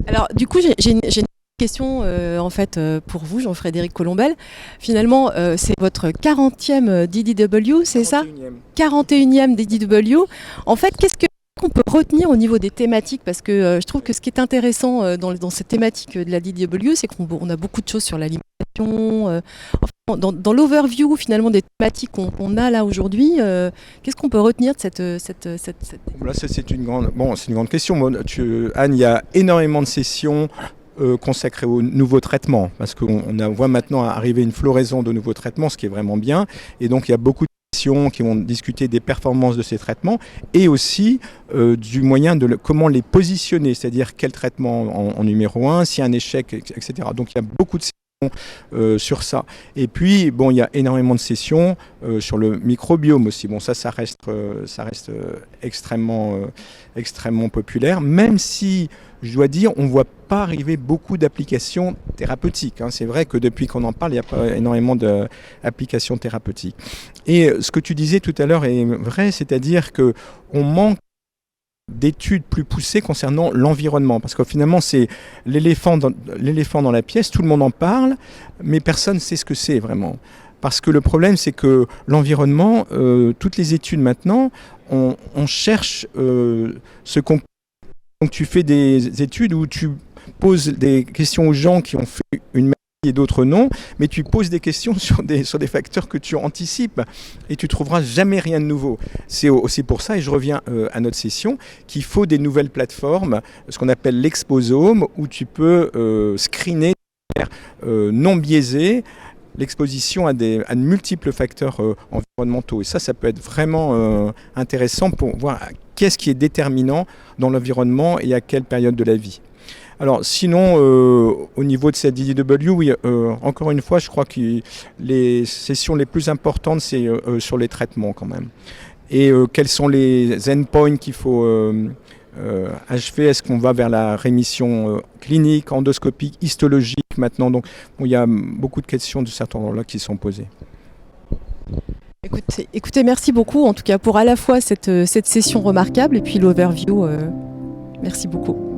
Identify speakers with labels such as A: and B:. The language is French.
A: Alors, du coup, j'ai une question en fait pour vous, Jean-Frédéric Colombel. Finalement, c'est votre 40e DDW, c'est ça?
B: 41e.
A: 41e DDW. En fait, qu'est-ce qu'on peut retenir au niveau des thématiques? Parce que je trouve que ce qui est intéressant dans cette thématique de la DDW, c'est qu'on a beaucoup de choses sur l'alimentation. Enfin, dans l'overview finalement des thématiques qu'on a là aujourd'hui, qu'est-ce qu'on peut retenir de
B: Là, ça, c'est une grande question. Anne, il y a énormément de sessions consacrées aux nouveaux traitements, parce qu'on voit maintenant arriver une floraison de nouveaux traitements, ce qui est vraiment bien. Et donc, il y a beaucoup de sessions qui vont discuter des performances de ces traitements et aussi du moyen de comment les positionner, c'est-à-dire quel traitement en numéro un, s'il y a un échec, etc. Donc, il y a beaucoup de sur ça. Et puis, bon, il y a énormément de sessions sur le microbiome aussi. Bon, ça reste, extrêmement populaire, même si, je dois dire, on ne voit pas arriver beaucoup d'applications thérapeutiques. Hein. C'est vrai que depuis qu'on en parle, il n'y a pas énormément d'applications thérapeutiques. Et ce que tu disais tout à l'heure est vrai, c'est-à-dire qu'on manque d'études plus poussées concernant l'environnement. Parce que finalement, c'est l'éléphant dans la pièce, tout le monde en parle, mais personne ne sait ce que c'est vraiment. Parce que le problème, c'est que l'environnement, toutes les études maintenant, on cherche ce qu'on... Donc tu fais des études où tu poses des questions aux gens qui ont fait une maladie et d'autres non, mais tu poses des questions sur des facteurs que tu anticipes et tu trouveras jamais rien de nouveau. C'est aussi pour ça, et je reviens à notre session, qu'il faut des nouvelles plateformes, ce qu'on appelle l'exposome, où tu peux screener non biaisé l'exposition à de multiples facteurs environnementaux. Et ça peut être vraiment intéressant pour voir qu'est-ce qui est déterminant dans l'environnement et à quelle période de la vie. Alors sinon, au niveau de cette DDW, oui, encore une fois, je crois que les sessions les plus importantes, c'est sur les traitements quand même. Et quels sont les endpoints qu'il faut achever? Est-ce qu'on va vers la rémission clinique, endoscopique, histologique maintenant? Donc bon, il y a beaucoup de questions de cet ordre-là qui sont posées.
A: Écoutez, merci beaucoup en tout cas pour à la fois cette session remarquable et puis l'overview. Merci beaucoup.